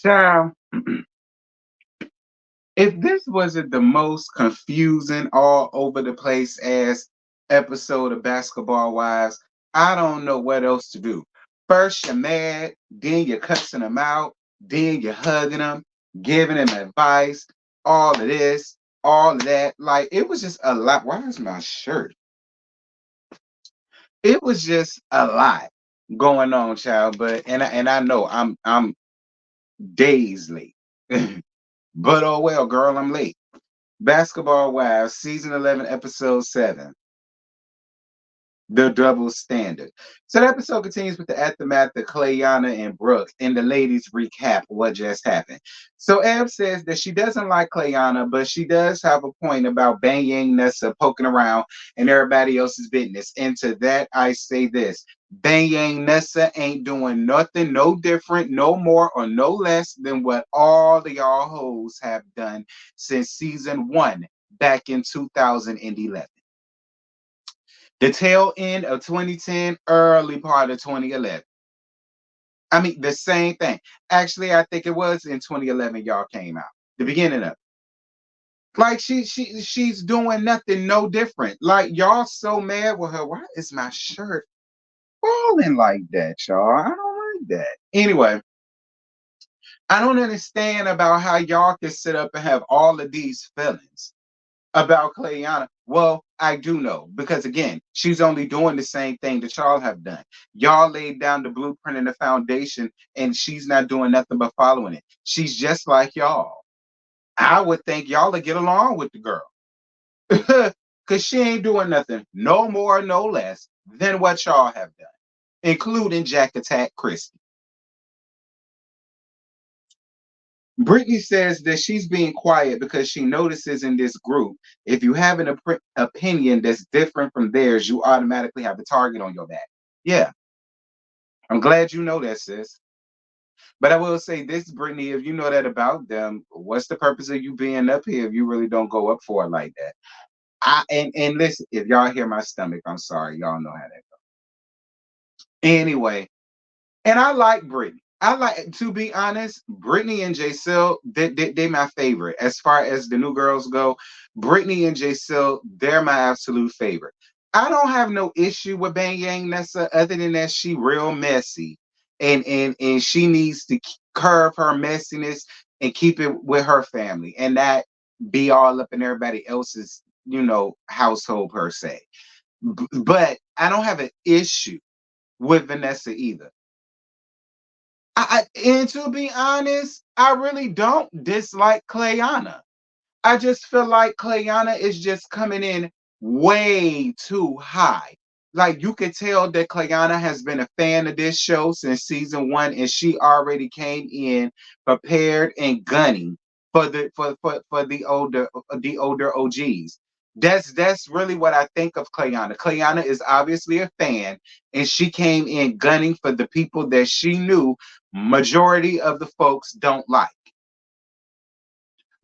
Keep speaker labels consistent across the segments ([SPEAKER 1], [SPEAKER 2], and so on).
[SPEAKER 1] Child, if this wasn't the most confusing, all over the place ass episode of Basketball Wives, I don't know what else to do. First, you're mad, then you're cussing them out, then you're hugging them, giving them advice, all of this, all of that. Like, it was just a lot. Why is my shirt? It was just a lot going on, child. But and I know I'm days late. But oh well, girl, I'm late. Basketball Wives, season 11, episode 7, The Double Standard. So the episode continues with the aftermath of Clayana and Brooke, and the ladies recap what just happened. So Eb says that she doesn't like Clayana, but she does have a point about banging Nessa poking around and everybody else's business. And to that, I say this. Bang Nessa ain't doing nothing no different, no more or no less than what all of y'all hoes have done since season 1 back in 2011. The tail end of 2010, early part of 2011. I mean, the same thing. Actually, I think it was in 2011 y'all came out. The beginning of it. Like she's doing nothing no different. Like y'all so mad with her. Why is my shirt falling like that, y'all? I don't like that. Anyway, I don't understand about how y'all can sit up and have all of these feelings about Clayana. Well, I do know because again, she's only doing the same thing that y'all have done. Y'all laid down the blueprint and the foundation, and she's not doing nothing but following it. She's just like y'all. I would think y'all would get along with the girl because she ain't doing nothing, no more, no less than what y'all have done, including Jack Attack Christie. Brittany says that she's being quiet because she notices in this group, if you have an opinion that's different from theirs, you automatically have a target on your back. Yeah, I'm glad you know that, sis. But I will say this, Brittany, if you know that about them, what's the purpose of you being up here if you really don't go up for it like that? And listen, if y'all hear my stomach, I'm sorry. Y'all know how that goes. Anyway, and I like Brittany. I like, to be honest, Brittany and J-Sil, they my favorite. As far as the new girls go, Brittany and J-Sil, they're my absolute favorite. I don't have no issue with Bang Yang Nessa other than that she real messy. And she needs to curb her messiness and keep it with her family. And that be all up in everybody else's, household per se. But I don't have an issue with Vanessa either. And to be honest, I really don't dislike Clayana. I just feel like Clayana is just coming in way too high. Like you could tell that Clayana has been a fan of this show since season 1, and she already came in prepared and gunning for the older OGs. That's really what I think of Clayana. Clayana is obviously a fan, and she came in gunning for the people that she knew majority of the folks don't like.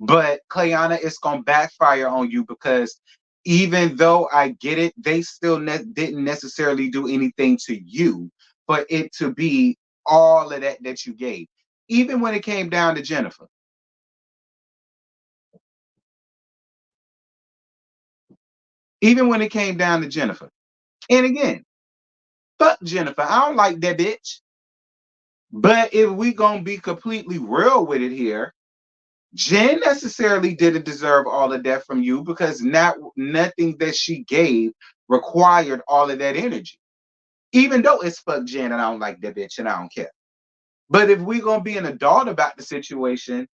[SPEAKER 1] But Clayana, it's gonna backfire on you because even though I get it, they still didn't necessarily do anything to you for it to be all of that you gave. Even when it came down to Jennifer, even when it came down to Jennifer, and again, fuck Jennifer. I don't like that bitch. But if we gonna be completely real with it here, Jen necessarily didn't deserve all of that from you because nothing that she gave required all of that energy. Even though it's fuck Jen and I don't like that bitch and I don't care. But if we're gonna be an adult about the situation,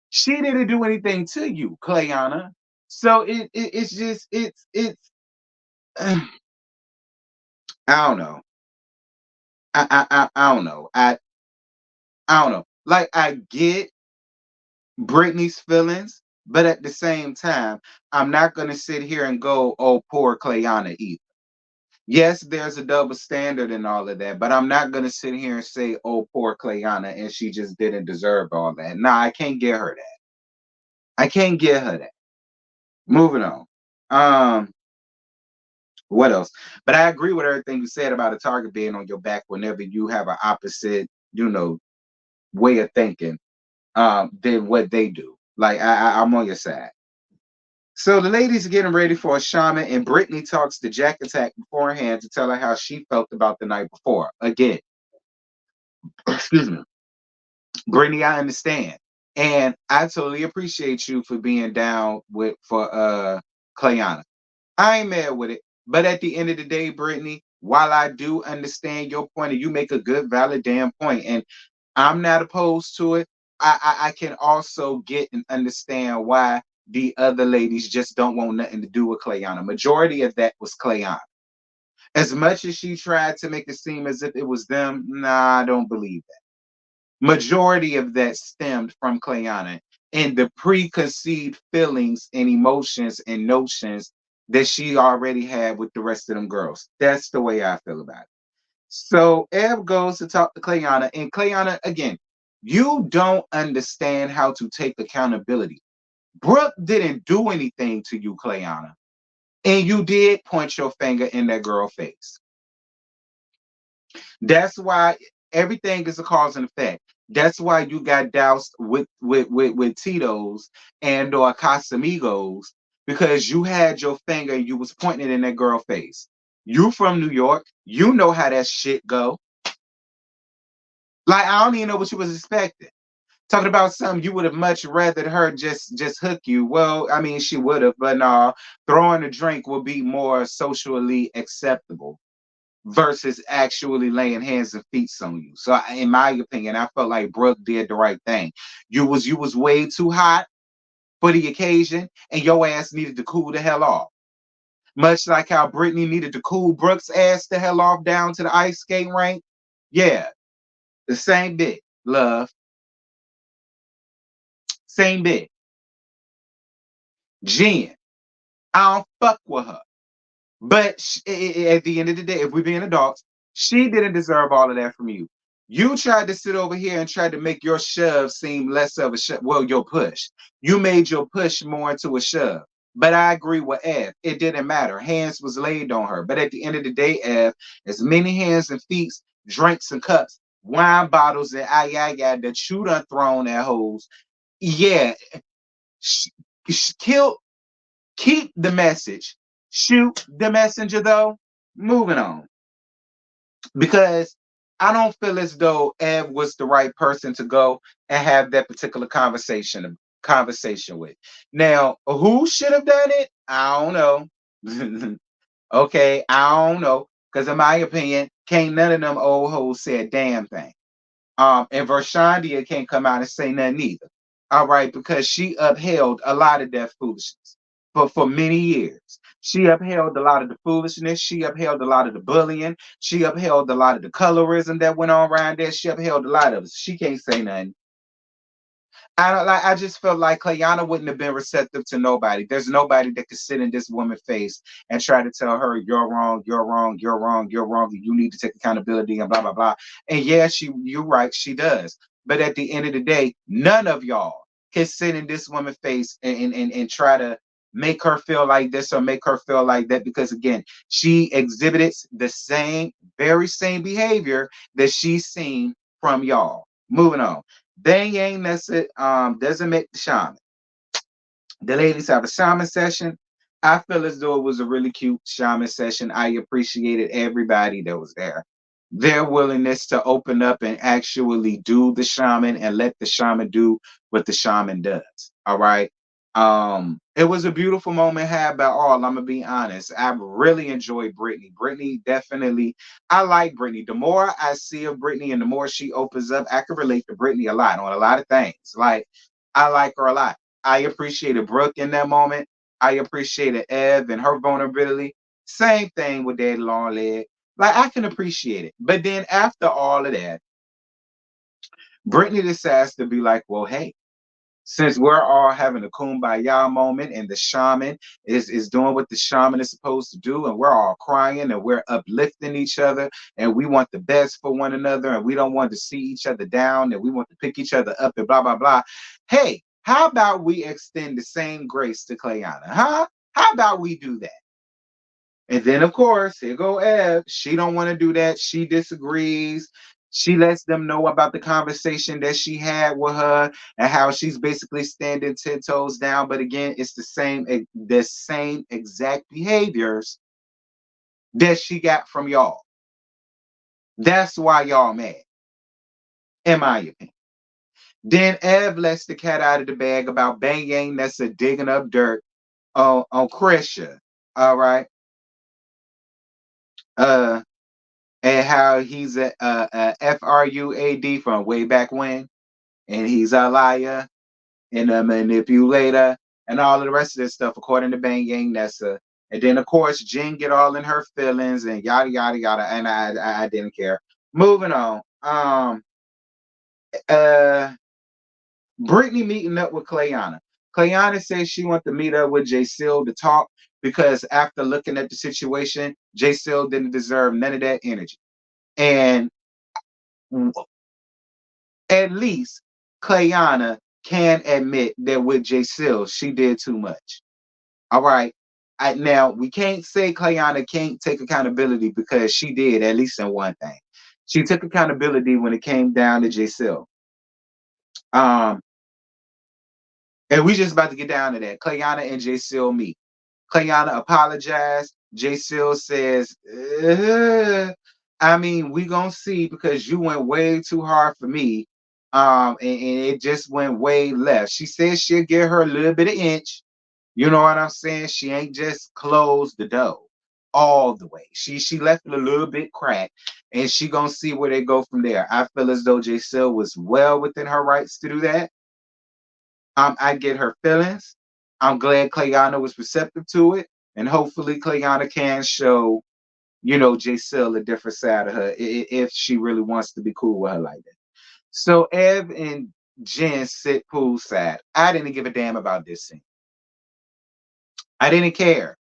[SPEAKER 1] she didn't do anything to you, Clayana. So it's just it's I don't know. I don't know. I don't know. Like I get Britney's feelings, but at the same time, I'm not gonna sit here and go, oh, poor Clayana either. Yes, there's a double standard and all of that, but I'm not gonna sit here and say, oh, poor Clayana, and she just didn't deserve all that. Nah, I can't get her that. I can't get her that. Moving on. Um, what else? But I agree with everything you said about a target being on your back whenever you have an opposite, way of thinking. than what they do. Like I'm on your side. So the ladies are getting ready for a shaman, and Brittany talks to Jack Attack beforehand to tell her how she felt about the night before. Again, excuse me, Brittany, I understand, and I totally appreciate you for being down with for Clayana. I ain't mad with it, but at the end of the day, Brittany, while I do understand your point, and you make a good, valid damn point, and I'm not opposed to it. I can also get and understand why the other ladies just don't want nothing to do with Clayana. Majority of that was Clayana. As much as she tried to make it seem as if it was them, nah, I don't believe that. Majority of that stemmed from Clayana and the preconceived feelings and emotions and notions that she already had with the rest of them girls. That's the way I feel about it. So Ev goes to talk to Clayana, and Clayana, again, you don't understand how to take accountability. Brooke didn't do anything to you, Clayana, and you did point your finger in that girl's face. That's why everything is a cause and effect. That's why you got doused with Tito's and or Casamigos because you had your finger and you was pointing it in that girl face. You from New York, you know how that shit go. Like I don't even know what you was expecting. Talking about something you would have much rather her just hook you. Well, I mean she would have, but no, throwing a drink would be more socially acceptable versus actually laying hands and feet on you. So in my opinion, I felt like Brooke did the right thing. You was way too hot for the occasion, and your ass needed to cool the hell off. Much like how Brittany needed to cool Brooke's ass the hell off down to the ice skating rink. Yeah, the same bit, love. Same bit. Jen, I don't fuck with her. But at the end of the day, if we're being adults, she didn't deserve all of that from you. You tried to sit over here and tried to make your shove seem less of a shove. Well, your push. You made your push more into a shove. But I agree with Ev. It didn't matter. Hands was laid on her. But at the end of the day, Ev, as many hands and feet, drinks and cups, wine bottles and that you done thrown at hoes. Yeah, kill keep the message. Shoot the messenger though. Moving on. Because I don't feel as though Ev was the right person to go and have that particular conversation with. Now, who should have done it? I don't know. Okay, I don't know. Because in my opinion, can't none of them old hoes say a damn thing. And Vershandia can't come out and say nothing either. All right, because she upheld a lot of that foolishness for many years. She upheld a lot of the foolishness. She upheld a lot of the bullying. She upheld a lot of the colorism that went on around there. She upheld a lot of it. She can't say nothing. I don't like. I just felt like Clayana wouldn't have been receptive to nobody. There's nobody that could sit in this woman's face and try to tell her you're wrong, you're wrong, you're wrong, you're wrong. You need to take accountability and blah blah blah. And yeah, you're right, she does. But at the end of the day, none of y'all can sit in this woman's face and try to make her feel like this or make her feel like that because again, she exhibited the same, very same behavior that she's seen from y'all. Moving on. They ain't necessarily doesn't make the shaman. The ladies have a shaman session. I feel as though it was a really cute shaman session. I appreciated everybody that was there. Their willingness to open up and actually do the shaman and let the shaman do what the shaman does. All right. It was a beautiful moment had by all. I'm gonna be honest. I really enjoyed Brittany. Brittany definitely, I like Brittany. The more I see of Brittany and the more she opens up, I can relate to Brittany a lot on a lot of things. Like I like her a lot. I appreciated Brooke in that moment. I appreciated Ev and her vulnerability. Same thing with Daddy Long Leg. Like I can appreciate it. But then after all of that, Brittany decides to be like, well, hey, since we're all having a kumbaya moment and the shaman is doing what the shaman is supposed to do, and we're all crying and we're uplifting each other and we want the best for one another and we don't want to see each other down and we want to pick each other up and blah blah blah. Hey, how about we extend the same grace to Clayana? Huh? How about we do that? And then of course, here go Ev. She don't want to do that. She disagrees. She lets them know about the conversation that she had with her and how she's basically standing 10 toes down. But again, it's the same exact behaviors that she got from y'all. That's why y'all mad, in my opinion. Then Ev lets the cat out of the bag about Bang Yang that's a digging up dirt on Krisha. All right. Uh and how he's a FRUAD from way back when, and he's a liar and a manipulator and all of the rest of this stuff according to Bang Yang Nessa. And then of course Jen get all in her feelings and yada yada yada, and I didn't care. Moving on. Uh Brittany meeting up with Clayana. Clayana says she wants to meet up with J Seal to talk because after looking at the situation, J Seal didn't deserve none of that energy. And at least Clayana can admit that with J Seal, she did too much. All right. Now we can't say Clayana can't take accountability because she did at least in one thing. She took accountability when it came down to J Seal. Um, and we just about to get down to that. Clayana and J Seal meet. Clayana apologized. J Seal says, I mean, we gonna see because you went way too hard for me. And it just went way left. She says she'll give her a little bit of inch. You know what I'm saying? She ain't just closed the door all the way. She left it a little bit cracked, and she gonna see where they go from there. I feel as though J Sil was well within her rights to do that. I get her feelings. I'm glad Clayana was receptive to it, and hopefully Clayana can show, J Sil a different side of her if she really wants to be cool with her like that. So Ev and Jen sit poolside. I didn't give a damn about this scene. I didn't care.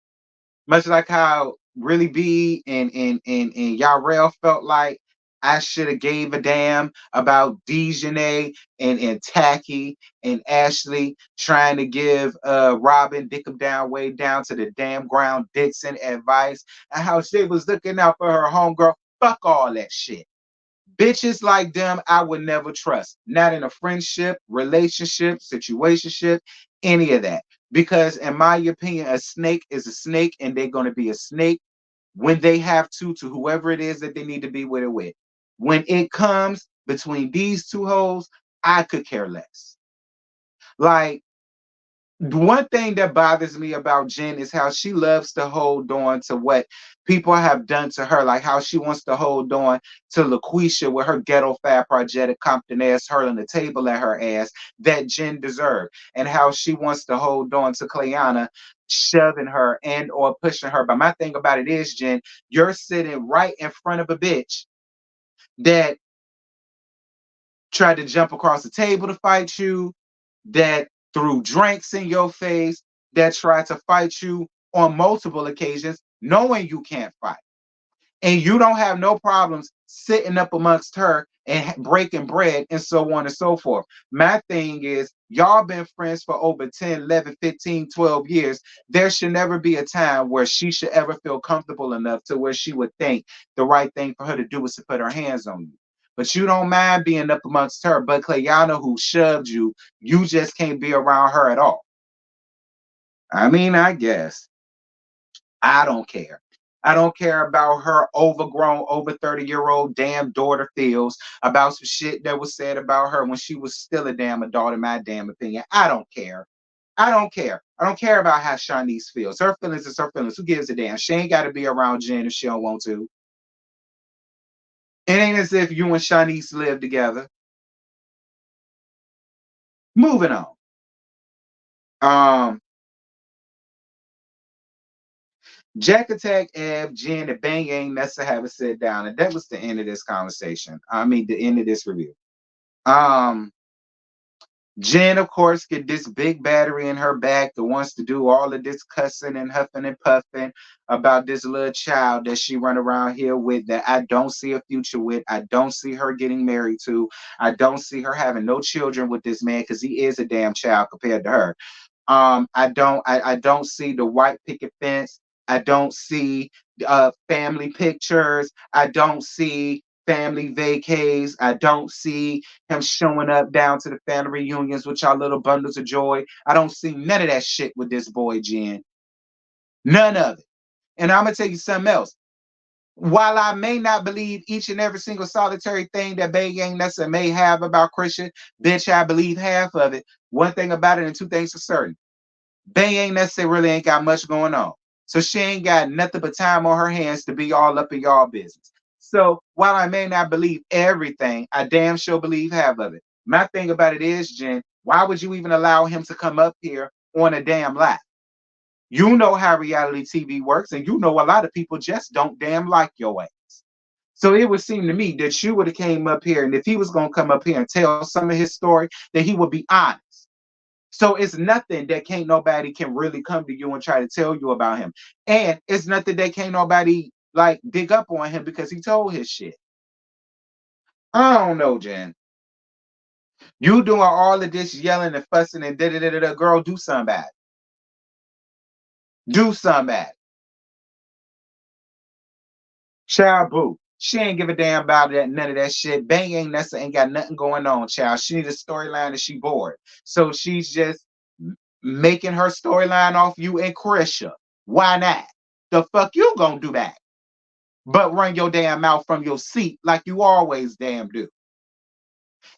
[SPEAKER 1] Much like how really B and Yarrell felt like I should have gave a damn about Dejanay and Tacky and Ashley trying to give Robin dick 'em down way down to the damn ground Dixon advice and how she was looking out for her homegirl. Fuck all that shit. Bitches like them, I would never trust. Not in a friendship, relationship, situationship, any of that. Because in my opinion, a snake is a snake, and they're going to be a snake when they have to whoever it is that they need to be with it with. When it comes between these two hoes, I could care less. Like, one thing that bothers me about Jen is how she loves to hold on to what people have done to her, like how she wants to hold on to LaQuisha with her ghetto fab project Compton ass hurling the table at her ass that Jen deserved, and how she wants to hold on to Clayana shoving her and or pushing her. But my thing about it is, Jen, you're sitting right in front of a bitch that tried to jump across the table to fight you, that threw drinks in your face, that tried to fight you on multiple occasions, knowing you can't fight. And you don't have no problems sitting up amongst her and breaking bread and so on and so forth. My thing is, y'all been friends for over 10, 11, 15, 12 years. There should never be a time where she should ever feel comfortable enough to where she would think the right thing for her to do is to put her hands on you. But you don't mind being up amongst her. But Clayana, who shoved you, you just can't be around her at all. I mean, I guess. I don't care. I don't care about her overgrown, over 30-year-old damn daughter feels about some shit that was said about her when she was still a damn adult, in my damn opinion. I don't care. I don't care. I don't care about how Shanice feels. Her feelings is her feelings. Who gives a damn? She ain't got to be around Jen if she don't want to. It ain't as if you and Shanice live together. Moving on. Um, Jack Attack, Ev, Jen, and Bang Yang Nessa have a sit down, and that was the end of this conversation. I mean, the end of this review. Um, Jen, of course, get this big battery in her back that wants to do all of this cussing and huffing and puffing about this little child that she run around here with that I don't see a future with. I don't see her getting married to. I don't see her having no children with this man because he is a damn child compared to her. I don't see the white picket fence. I don't see family pictures. I don't see family vacays. I don't see him showing up down to the family reunions with y'all little bundles of joy. I don't see none of that shit with this boy, Jen. None of it. And I'm gonna tell you something else. While I may not believe each and every single solitary thing that Bay Gang Nessa may have about Christian, bitch, I believe half of it. One thing about it, and two things for certain. Bay ain't necessarily really ain't got much going on. So she ain't got nothing but time on her hands to be all up in y'all business. So while I may not believe everything, I damn sure believe half of it. My thing about it is, Jen, why would you even allow him to come up here on a damn lie? You know how reality TV works, and you know a lot of people just don't damn like your ass. So it would seem to me that you would have came up here, and if he was gonna come up here and tell some of his story, that he would be honest. So it's nothing that can't nobody can really come to you and try to tell you about him. And it's nothing that can't nobody like dig up on him because he told his shit. I don't know, Jen. You doing all of this yelling and fussing and da da da da. Girl, do something bad. Do something bad. Child boo. She ain't give a damn about that, none of that shit. Bang ain't ain't got nothing going on, child. She need a storyline and she bored. So she's just making her storyline off you and Krisha. Why not? The fuck you gonna do that? But run your damn mouth from your seat like you always damn do.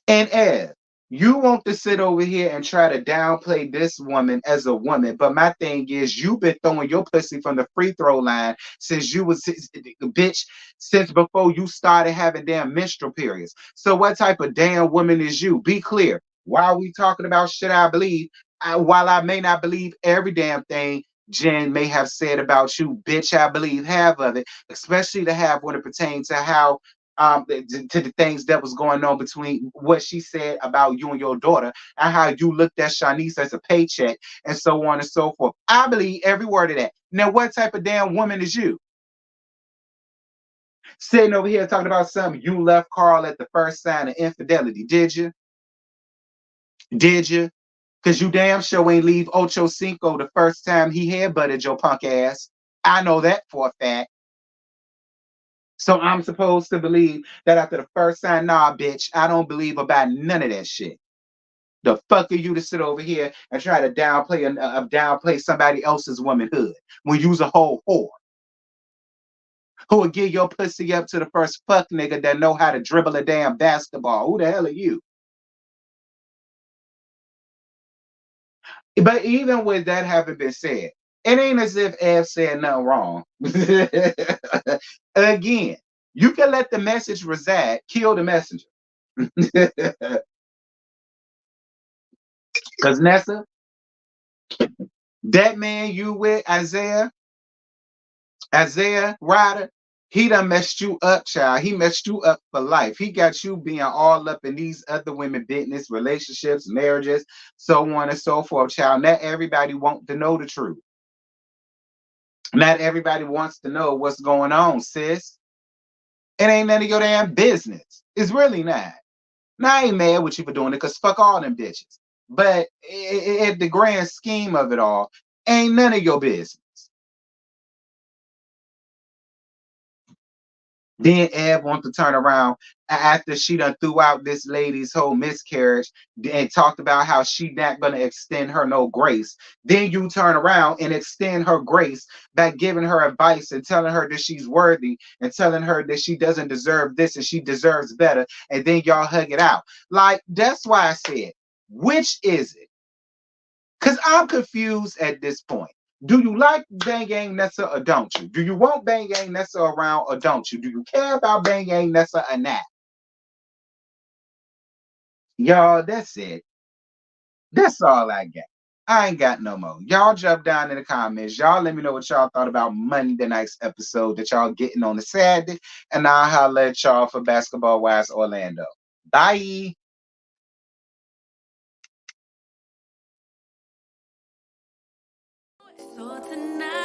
[SPEAKER 1] And Ed, you want to sit over here and try to downplay this woman as a woman, but my thing is, you've been throwing your pussy from the free throw line since you was bitch since before you started having damn menstrual periods. So what type of damn woman is you? Be clear. Why are we talking about shit I believe? While I may not believe every damn thing Jen may have said about you, bitch, I believe half of it, especially the half when it pertains to how to the things that was going on between what she said about you and your daughter and how you looked at Shanice as a paycheck and so on and so forth. I believe every word of that. Now, what type of damn woman is you? Sitting over here talking about something you left Carl at the first sign of infidelity. Did you? Did you? Because you damn sure ain't leave Ocho Cinco the first time he headbutted your punk ass. I know that for a fact. So I'm supposed to believe that after the first time, nah, bitch, I don't believe about none of that shit. The fuck are you to sit over here and try to downplay somebody else's womanhood when you's a whole whore who would give your pussy up to the first fuck nigga that know how to dribble a damn basketball? Who the hell are you? But even with that having been said, it ain't as if Ev said nothing wrong. Again, you can let the message reside, kill the messenger. Because Nessa, that man you with, Isaiah Ryder, he done messed you up, child. He messed you up for life. He got you being all up in these other women business, relationships, marriages, so on and so forth, child. Not everybody wants to know the truth. Not everybody wants to know what's going on, sis. It ain't none of your damn business. It's really not. Now, I ain't mad with you for doing it, because fuck all them bitches. But at the grand scheme of it all, ain't none of your business. Then Ev wants to turn around after she done threw out this lady's whole miscarriage and talked about how she not going to extend her no grace. Then you turn around and extend her grace by giving her advice and telling her that she's worthy and telling her that she doesn't deserve this and she deserves better. And then y'all hug it out. Like, that's why I said, which is it? Because I'm confused at this point. Do you like Bang Gang Nessa or don't you? Do you want Bang Gang Nessa around or don't you? Do you care about Bang Gang Nessa or not? Y'all, that's it. That's all I got. I ain't got no more. Y'all jump down in the comments. Y'all let me know what y'all thought about Monday night's episode that y'all getting on the Saturday. And I'll holler at y'all for Basketball Wise Orlando. Bye. So tonight